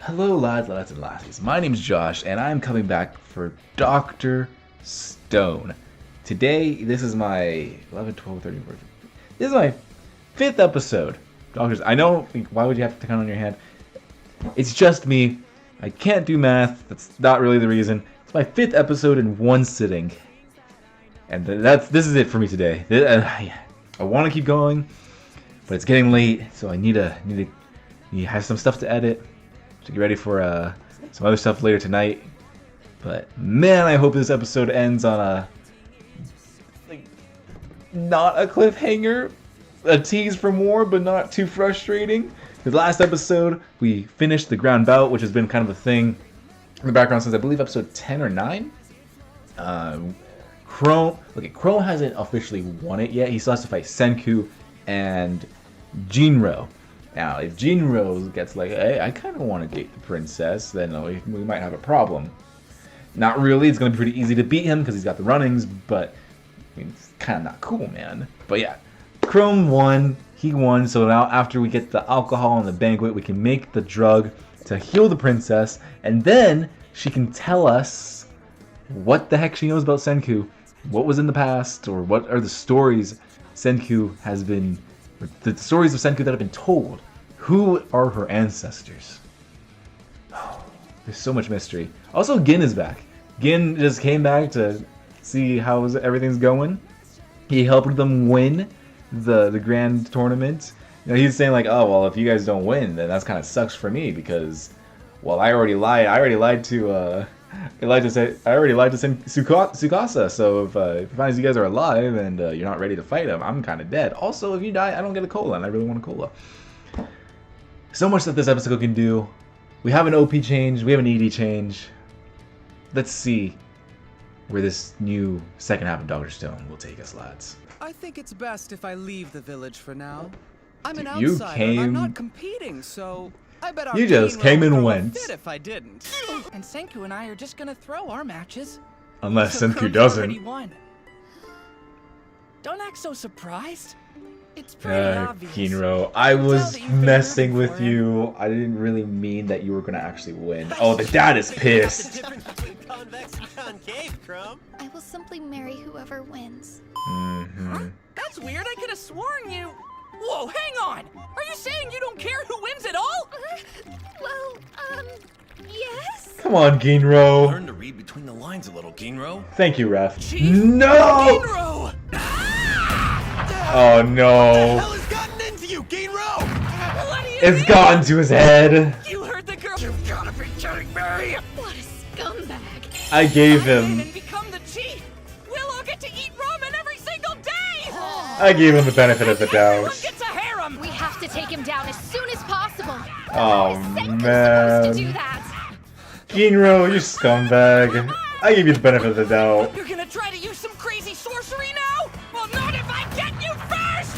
Hello lads and lassies, my name's Josh and I'm coming back for Dr. Stone. Today, this is my 11, 12, 13, 14, this is my 5th episode. Doctors, I know, why would you have to count on your hand? It's just me, I can't do math, that's not really the reason. It's my 5th episode in one sitting. And this is it for me today. I want to keep going, but it's getting late, so I need to have some stuff to edit. To get ready for some other stuff later tonight. But man, I hope this episode ends on a not a cliffhanger, a tease for more, but not too frustrating. The last episode we finished the ground bout, which has been kind of a thing in the background since I believe episode 10 or 9. Chrome hasn't officially won it yet. He still has to fight Senku and Jinro. Now, if Jinro gets like, hey, I kind of want to date the princess, then we might have a problem. Not really, it's going to be pretty easy to beat him because he's got the runnings, but I mean, it's kind of not cool, man. But yeah, Chrome won, he won, so now after we get the alcohol and the banquet, we can make the drug to heal the princess, and then she can tell us what the heck she knows about Senku, what was in the past, or what are the stories Senku has been... The stories of Senku that have been told. Who are her ancestors? Oh, there's so much mystery. Also, Gin is back. Gin just came back to see how everything's going. He helped them win the grand tournament. You know, he's saying like, oh well, if you guys don't win, then that's kind of sucks for me because, well, I already lied. I already lied to Tsukasa, so if it finds you guys are alive and you're not ready to fight him, I'm kind of dead. Also, if you die, I don't get a cola, and I really want a cola. So much that this episode can do. We have an OP change, we have an ED change. Let's see where this new second half of Dr. Stone will take us, lads. I think it's best if I leave the village for now. I'm an You outsider and I'm not competing, so... I bet You just came and went. If I didn't. And Senku and I are just gonna throw our matches. Unless So Senku Chrome's doesn't. already won. Don't act so surprised. It's pretty obvious. Kinro, I Tell was that you've been messing rooting with for him. you. I didn't really mean that you were gonna actually win. Oh, the dad is pissed. I will simply marry whoever wins. Mm-hmm. That's weird. I could have sworn you... Whoa, hang on! Are you saying you don't care who wins at all? Well, yes? Come on, Ginro. Learn to read between the lines a little, Ginro. Thank you, ref. Chief? No! Ginro! Oh What the no. hell has gotten into you, Ginro? What do you It's mean? gone to his head. You heard the girl. You've gotta be kidding me! What a scumbag. I gave Win him and become the chief. We'll all get to eat ramen every single day. the benefit of the Everyone doubt. gets a harem. We have to take him down as soon as possible. Oh Senku's supposed to do man. that. Ginro, you scumbag. I gave you the benefit of the doubt. You're gonna try to use some crazy sorcery now? Well, not if I get you first.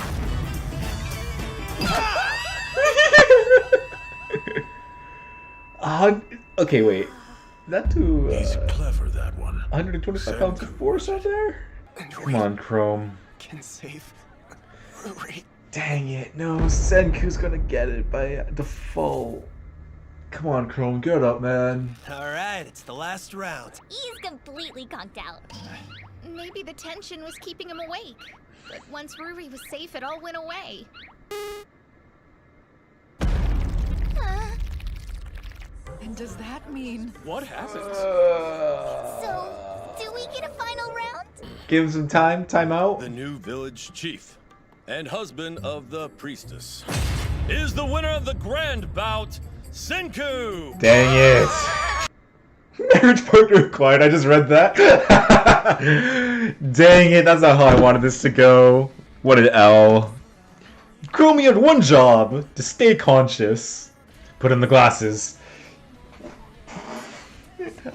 Okay, wait. That too. He's clever, that one. 125 pounds of force out there? Come on, Chrome. Can save Ruri. Dang it, no, Senku's gonna get it by default. Come on, Chrome, get up, man. Alright, it's the last round. He's completely conked out. Maybe the tension was keeping him awake. But once Ruri was safe, it all went away. And does that mean... What happened? So, do we get a final round? Give him some time out. The new village chief and husband of the priestess is the winner of the grand bout, Senku! Dang it. Marriage partner required, I just read that. Dang it, that's not how I wanted this to go. What an L. Chrome, you had one job, to stay conscious. Put in the glasses.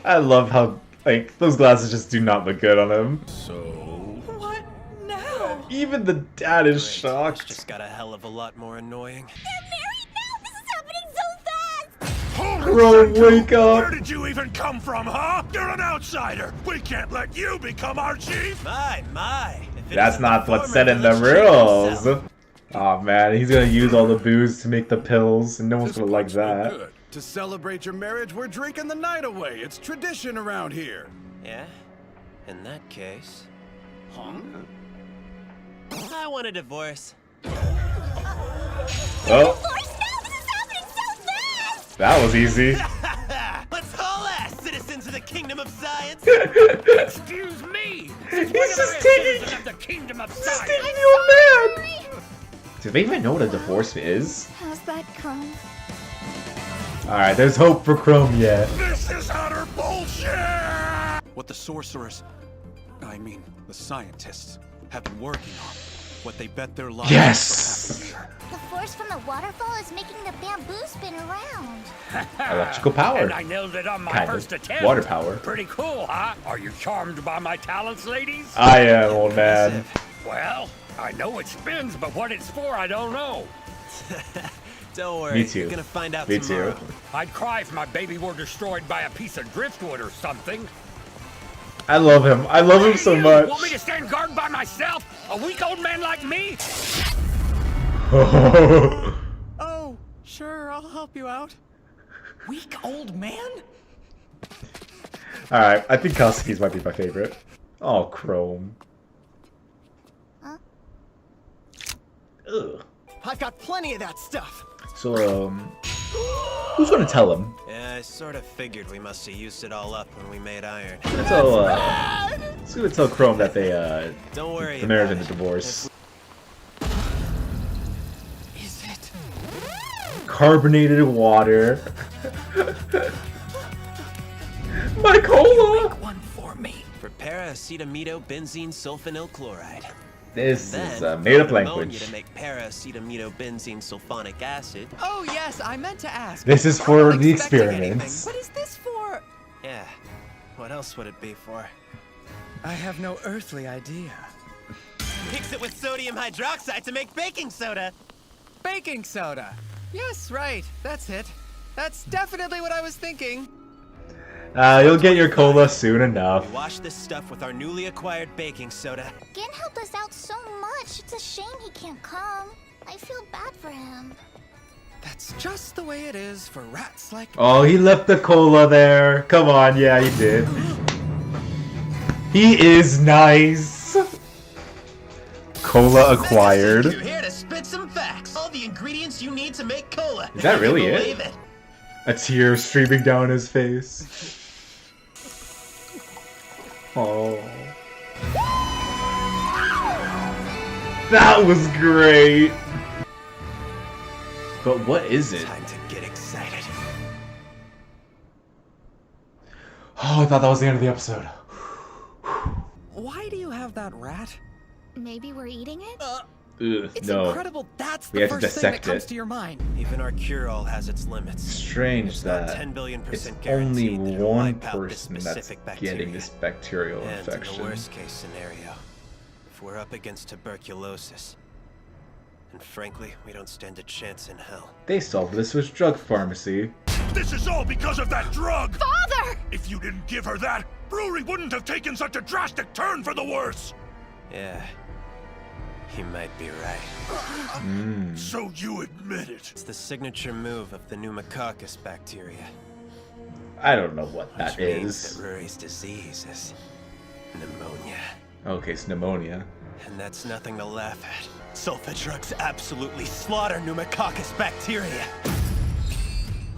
I love how, like, those glasses just do not look good on him. So... What now? Even the dad is shocked. Just got a hell of a lot more annoying. They're married now! This is happening so fast! Chrome, wake Where up. did you even come from, huh? You're an outsider. We can't let you become our chief. My. If it That's isn't not the what's former said in the village chief rules. himself. Oh man, he's gonna use all the booze to make the pills, and no one's This gonna like looks no that. good. To celebrate your marriage, we're drinking the night away. It's tradition around here. Yeah? In that case... I want a divorce. Oh, Force, no, this is happening so fast! that was easy. Let's haul ass, citizens of the Kingdom of Science! Excuse me! He's just taking of the Kingdom of the Science! old man. Do they even know what a divorce is? How's that, Chrome? Alright, there's hope for Chrome yet. This is utter bullshit! What the sorcerers, I mean, the scientists, have been working on. What they bet their lives Yes! The force from the waterfall is making the bamboo spin around. Electrical power. And I nailed it on my Kind first of. attempt. Water power. Pretty cool, huh? Are you charmed by my talents, ladies? I am, old man. Well, I know it spins, but what it's for, I don't know. Don't worry, Me too. you're gonna find out Me tomorrow. too. I'd cry if my baby were destroyed by a piece of driftwood or something. I love him. I love him so You much. Want me to stand guard by myself? A weak old man like me? Oh, sure, I'll help you out. Weak old man? Alright, I think Kalski's might be my favorite. Oh, Chrome. Huh? Ugh. I've got plenty of that stuff. So, who's gonna tell him? Yeah, I sort of figured we must have used it all up when we made iron. Who's gonna tell Chrome that they, Don't worry the marriage about and the it. divorce? Is it? Carbonated water. My cola! One for me. Prepare acetamidobenzene sulfonyl chloride. This Then, is made up ammonia language. to make para-acetamidobenzene sulfonic acid. Oh yes, I meant to ask. This is I for wasn't the expecting experiments. anything. What is this for? Yeah. What else would it be for? I have no earthly idea. Mix it with sodium hydroxide to make baking soda. Baking soda. Yes, right. That's it. That's definitely what I was thinking. You'll get your cola soon We enough. wash this stuff with our newly acquired baking soda. Gen helped us out so much. It's a shame he can't come. I feel bad for him. That's just the way it is for rats like Oh, he left the cola there. Come on, yeah, he did. He is nice. Cola acquired. You're here to spit some facts. All the ingredients you need to make cola. Is that really Can you it? believe it? A tear streaming down his face. Oh. That was great. But what is it? Time to get excited. Oh, I thought that was the end of the episode. Why do you have that rat? Maybe we're eating it? Ugh, It's no. incredible that's We the have to first thing that dissect comes it. to your mind. Even our cure-all has its limits. Strange It's not that 10 billion it's % only guaranteed that it'll one wipe out this person that's specific bacteria. getting this bacterial And in infection. the worst case scenario, if we're up against tuberculosis, and frankly, we don't stand a chance in hell. They solved this with drug pharmacy. This is all because of that drug! Father! If you didn't give her that, Brewery wouldn't have taken such a drastic turn for the worse! Yeah, he might be right. So you admit it. It's the signature move of the pneumococcus bacteria. I don't know what Which that means is. that Rory's disease is pneumonia. Okay, it's pneumonia. And that's nothing to laugh at. Sulfa drugs absolutely slaughter pneumococcus bacteria.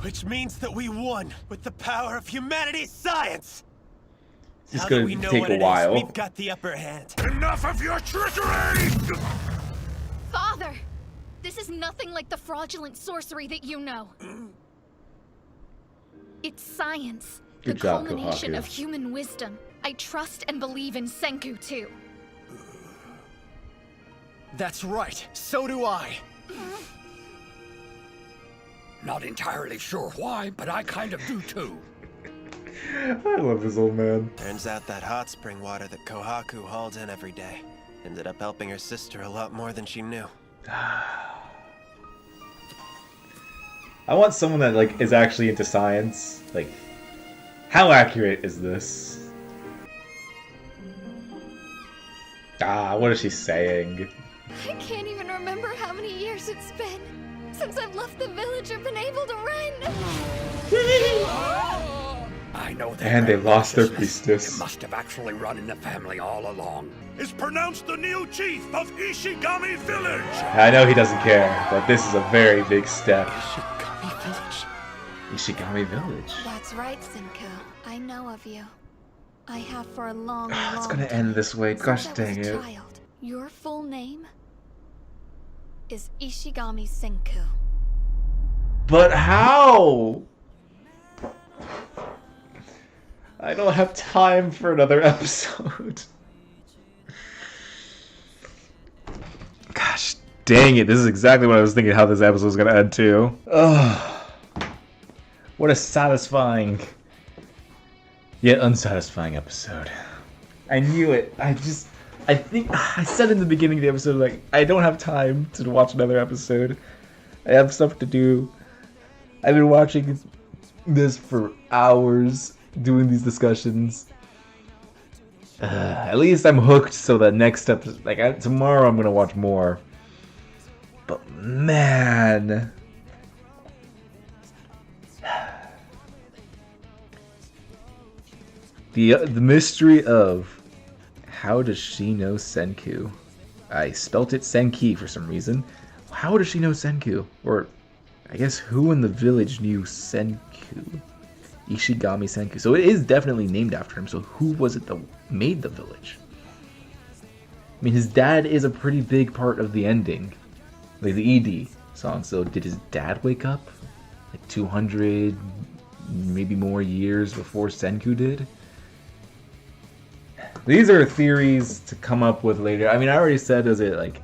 Which means that we won with the power of humanity's science. It's Now that gonna we know take what a it is, while. we've got the upper hand. Enough of your trickery! Father! This is nothing like the fraudulent sorcery that you know. It's science. Good the job, culmination Kohaku. of human wisdom. I trust and believe in Senku too. That's right. So do I. Not entirely sure why, but I kind of do too. I love this old man. Turns out that hot spring water that Kohaku hauled in every day ended up helping her sister a lot more than she knew. I want someone that like is actually into science. Like, how accurate is this? What is she saying? I can't even remember how many years it's been since I've left the village or been able to run. I know that. And they lost their righteousness. priestess. You must have actually run in the family all along. Is pronounced the new chief of Ishigami Village. I know he doesn't care, but this is a very big step. Ishigami Village. Ishigami Village. That's right, Senku. I know of you. I have for a long, It's long gonna time. end this way. Gosh Since I was dang a it. child. Your full name is Ishigami Senku. But how? I don't have time for another episode. Gosh dang it. This is exactly what I was thinking how this episode was gonna end too. Ugh. What a satisfying yet unsatisfying episode. I knew it. I think I said in the beginning of the episode, like, I don't have time to watch another episode. I have stuff to do. I've been watching this for hours, doing these discussions. At least I'm hooked, so that next episode, like, tomorrow I'm gonna watch more. But man, the mystery of how does she know Senku? I spelt it Senki for some reason. How does she know Senku? Or I guess who in the village knew Senku? Ishigami Senku. So it is definitely named after him. So who was it that made the village? I mean, his dad is a pretty big part of the ending. Like the ED song. So did his dad wake up? Like 200, maybe more years before Senku did? These are theories to come up with later. I mean, I already said, is it like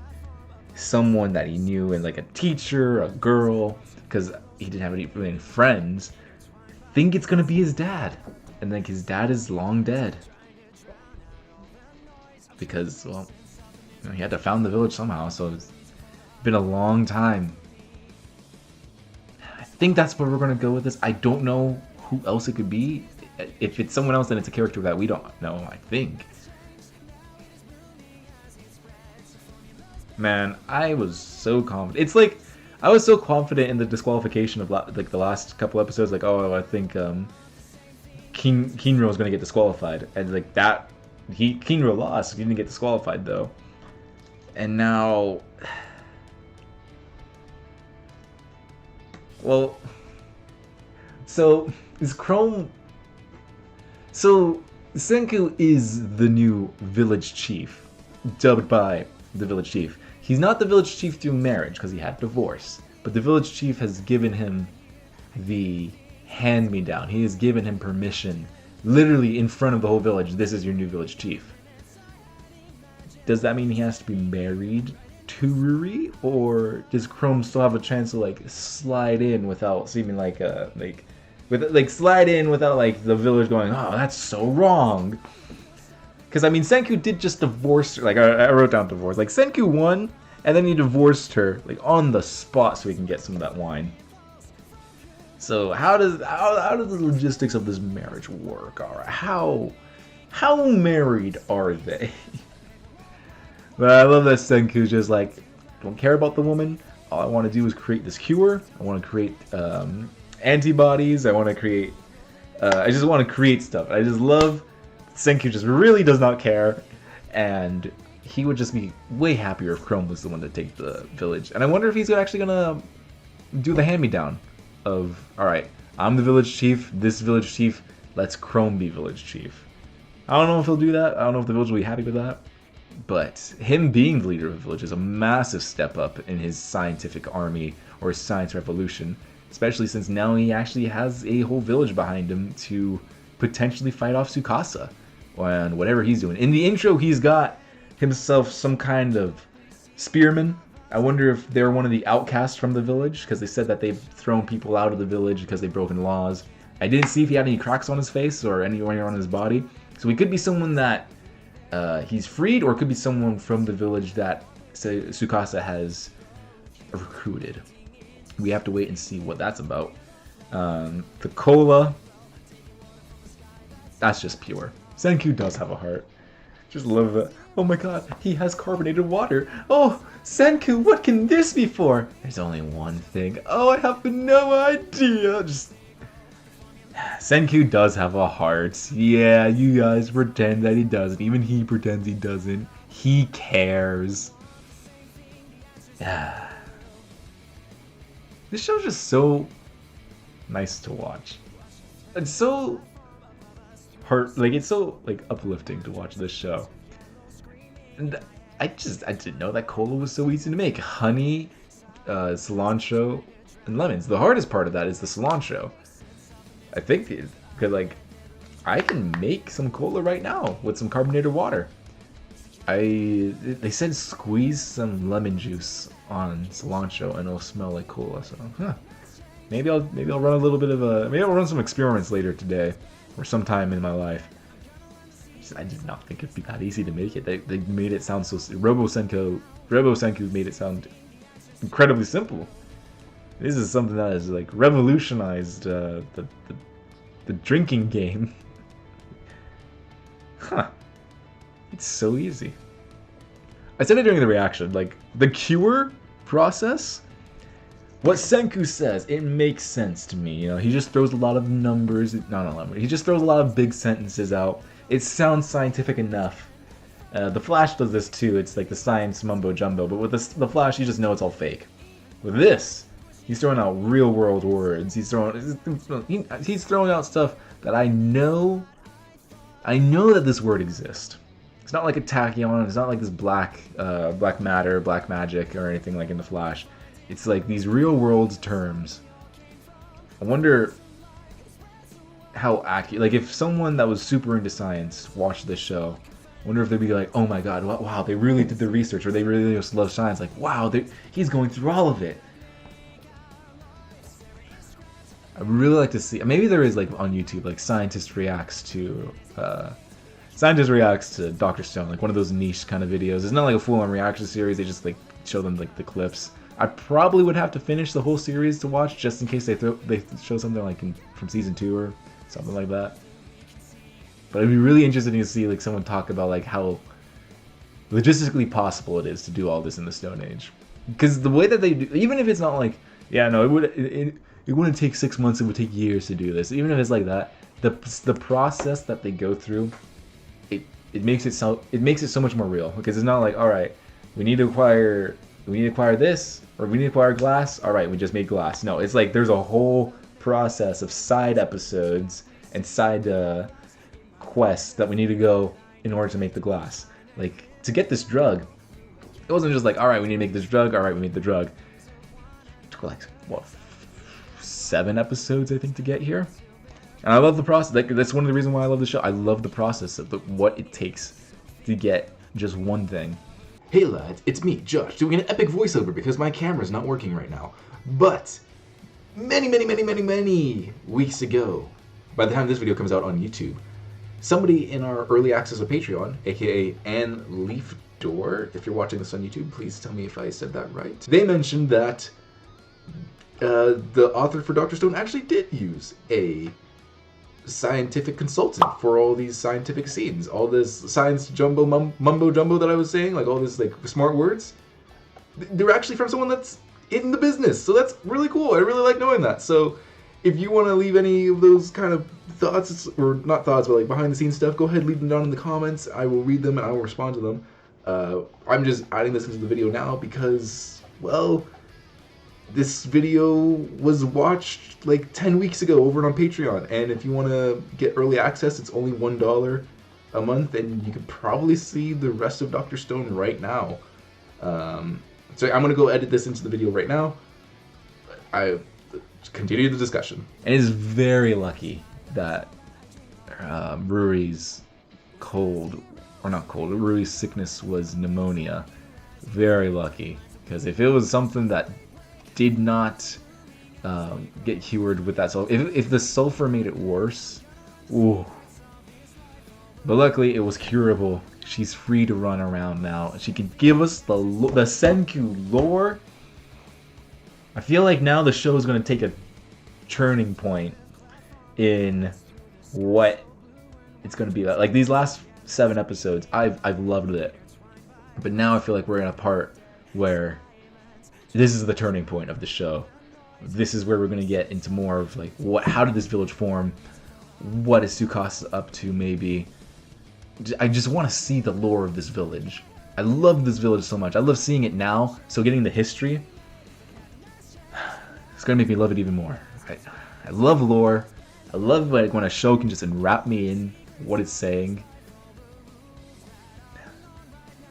someone that he knew and like a teacher, a girl, because he didn't have any really friends. I think it's gonna be his dad, and like his dad is long dead because, well, you know, he had to found the village somehow. So it's been a long time. I think that's where we're gonna go with this. I don't know who else it could be. If it's someone else, then it's a character that we don't know, I think. Man, I was so confident. It's like, I was so confident in the disqualification of like the last couple episodes. Like, oh, I think Kinro is going to get disqualified. And like that, Kinro lost. He didn't get disqualified though. And now, well, so is Chrome... So, Senku is the new village chief, dubbed by the village chief. He's not the village chief through marriage, because he had divorce, but the village chief has given him the hand-me-down. He has given him permission, literally in front of the whole village, this is your new village chief. Does that mean he has to be married to Ruri, or does Chrome still have a chance to, like, slide in without seeming like a, slide in without like the village going, oh, that's so wrong. Because I mean, Senku did just divorce her. Like I wrote down divorce. Like Senku won, and then he divorced her like on the spot so he can get some of that wine. So how does the logistics of this marriage work? All right, how married are they? But I love that Senku's just like, don't care about the woman. All I want to do is create this cure. I want to create antibodies. I want to create. I just want to create stuff. I just love Senku. Just really does not care, and he would just be way happier if Chrome was the one to take the village. And I wonder if he's actually gonna do the hand-me-down of, all right, I'm the village chief. This village chief lets Chrome be village chief. I don't know if he'll do that. I don't know if the village will be happy with that. But him being the leader of the village is a massive step up in his scientific army or science revolution. Especially since now he actually has a whole village behind him to potentially fight off Tsukasa and whatever he's doing. In the intro, he's got himself some kind of spearman. I wonder if they're one of the outcasts from the village, because they said that they've thrown people out of the village because they've broken laws. I didn't see if he had any cracks on his face or anywhere on his body. So he could be someone that he's freed, or it could be someone from the village that Tsukasa has recruited. We have to wait and see what that's about. The cola, that's just pure. Senku does have a heart. Just love it. Oh my god, he has carbonated water. Oh, Senku, what can this be for? There's only one thing. Oh, I have no idea. Just... Senku does have a heart. Yeah, you guys pretend that he doesn't. Even he pretends he doesn't. He cares. This show's just so nice to watch. It's so it's so uplifting to watch this show. And I didn't know that cola was so easy to make. Honey, cilantro, and lemons. The hardest part of that is the cilantro. I think because I can make some cola right now with some carbonated water. They said squeeze some lemon juice on cilantro and it'll smell like cola. So maybe I'll run a little bit of maybe I'll run some experiments later today or sometime in my life. I did not think it'd be that easy to make it. They made it sound so... Robo Senku made it sound incredibly simple. This is something that has revolutionized the drinking game. Huh. It's so easy. I said it during the reaction, the cure process, what Senku says, it makes sense to me. You know, he just throws a lot of numbers, he just throws a lot of big sentences out. It sounds scientific enough. The Flash does this too, it's like the science mumbo jumbo, but with the Flash you just know it's all fake. With this, he's throwing out real world words, he's throwing out stuff that I know that this word exists. It's not like a tachyon, it's not like this black matter, black magic, or anything like in the Flash. It's like these real world terms. I wonder how accurate, if someone that was super into science watched this show, I wonder if they'd be like, oh my god, wow, they really did the research, or they really just love science. Wow, he's going through all of it. I'd really like to see, maybe there is on YouTube, Scientist reacts to Dr. Stone, one of those niche kind of videos. It's not like a full-on reaction series, they just show them the clips. I probably would have to finish the whole series to watch, just in case they show something from season 2 or something like that. But I'd be really interested to see someone talk about how logistically possible it is to do all this in the Stone Age. Because the way that they do, even if it's not it wouldn't take 6 months, it would take years to do this. Even if it's like that, the process that they go through, it makes it so much more real. Because it's not all right, we need to acquire this, or we need to acquire glass. All right, we just made glass. No, it's there's a whole process of side episodes and side quests that we need to go in order to make the glass. To get this drug, it wasn't just all right, we need to make this drug. All right, we made the drug. It took 7 episodes, I think, to get here. And I love the process. That's one of the reasons why I love the show. I love the process of what it takes to get just one thing. Hey lads, it's me, Josh, doing an epic voiceover because my camera's not working right now. But many weeks ago, by the time this video comes out on YouTube, somebody in our early access of Patreon, aka Ann Leaf Door, if you're watching this on YouTube, please tell me if I said that right. They mentioned that the author for Dr. Stone actually did use a scientific consultant for all these scientific scenes, all this science mumbo jumbo that I was saying, all this smart words. They're actually from someone that's in the business, so that's really cool. I really like knowing that. So if you want to leave any of those kind of thoughts, or not thoughts, but behind the scenes stuff, go ahead, leave them down in the comments. I will read them and I will respond to them. I'm just adding this into the video now because, well, this video was watched 10 weeks ago over on Patreon, and if you want to get early access, it's only $1 a month, and you can probably see the rest of Dr. Stone right now. So I'm going to go edit this into the video right now. I continue the discussion. And it's very lucky that Ruri's Ruri's sickness was pneumonia. Very lucky, because if it was something that did not get cured with that sulfur, if the sulfur made it worse, ooh. But luckily it was curable. She's free to run around now. She can give us the Senku lore. I feel like now the show is going to take a turning point in what it's going to be like. These last 7 episodes, I've loved it. But now I feel like we're in a part where this is the turning point of the show. This is where we're going to get into more of like how did this village form? What is Tsukasa up to maybe? I just want to see the lore of this village. I love this village so much. I love seeing it now. So getting the history, it's going to make me love it even more. I love lore. I love like when a show can just enwrap me in what it's saying.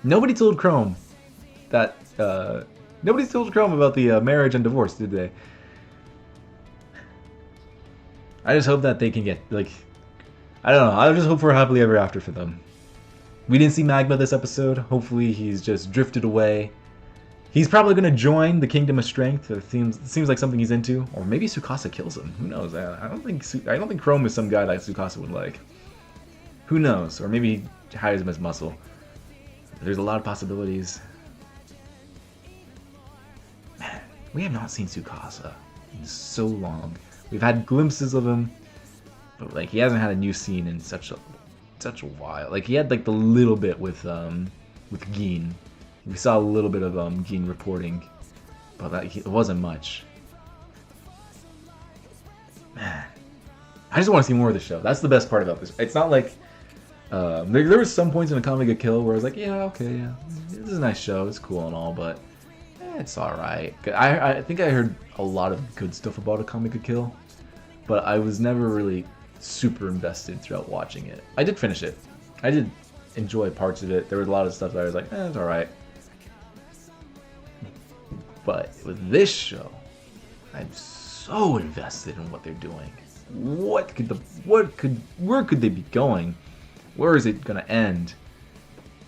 Nobody told Chrome that nobody told Chrome about the marriage and divorce, did they? I just hope that they can get like, I don't know. I just hope for a happily ever after for them. We didn't see Magma this episode. Hopefully he's just drifted away. He's probably gonna join the Kingdom of Strength. It seems like something he's into, or maybe Tsukasa kills him. Who knows? I don't think Chrome is some guy that Tsukasa would like. Who knows? Or maybe he hires him as muscle. There's a lot of possibilities. Man, we have not seen Tsukasa in so long. We've had glimpses of him, but like he hasn't had a new scene in such a while. Like he had like the little bit with Gin. We saw a little bit of Gin reporting, but it wasn't much. Man, I just want to see more of the show. That's the best part about this. It's not like there was some points in Akame ga Kill where I was like, yeah, okay, yeah, this is a nice show, it's cool and all, but it's alright. I think I heard a lot of good stuff about Akame ga Kill, but I was never really super invested throughout watching it. I did finish it. I did enjoy parts of it. There was a lot of stuff that I was like, it's alright. But with this show, I'm so invested in what they're doing. Where could they be going? Where is it gonna end?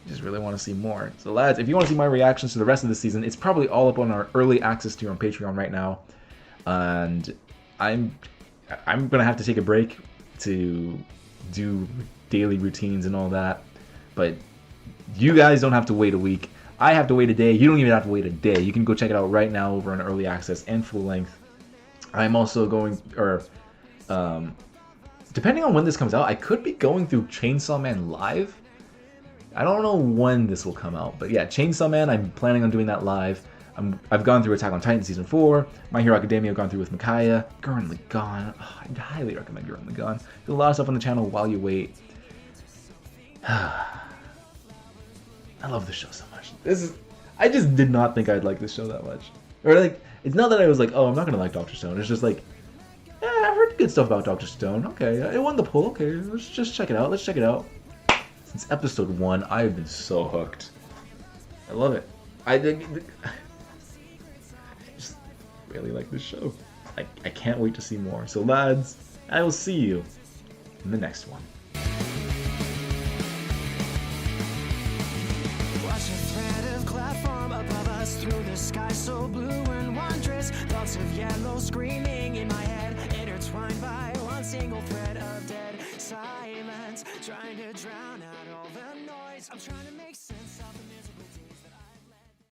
I just really want to see more. So lads, if you want to see my reactions to the rest of the season, it's probably all up on our early access tier on Patreon right now. And I'm gonna have to take a break to do daily routines and all that. But you guys don't have to wait a week. I have to wait a day. You don't even have to wait a day. You can go check it out right now over on early access and full length. I'm also going, depending on when this comes out, I could be going through Chainsaw Man Live. I don't know when this will come out, but yeah, Chainsaw Man, I'm planning on doing that live. I've gone through Attack on Titan Season 4, My Hero Academia I've gone through with Micaiah, Gurren Lagann. Oh, I'd highly recommend Gurren Lagann. There's a lot of stuff on the channel while you wait. I love this show so much. I just did not think I'd like this show that much. Or like, it's not that I was like, oh, I'm not gonna like Dr. Stone. It's just like, yeah, I've heard good stuff about Dr. Stone. Okay, it won the poll. Okay, let's just check it out. Let's check it out. Since episode 1, I've been so hooked. I love it. I just really like this show. I can't wait to see more. So lads, I will see you in the next one. Watch a thread of cloud form above us through the sky so blue and wondrous. Thoughts of yellow screaming in my head, intertwined by one single thread of dead silence. Trying to drown out all the noise. I'm trying to make sense of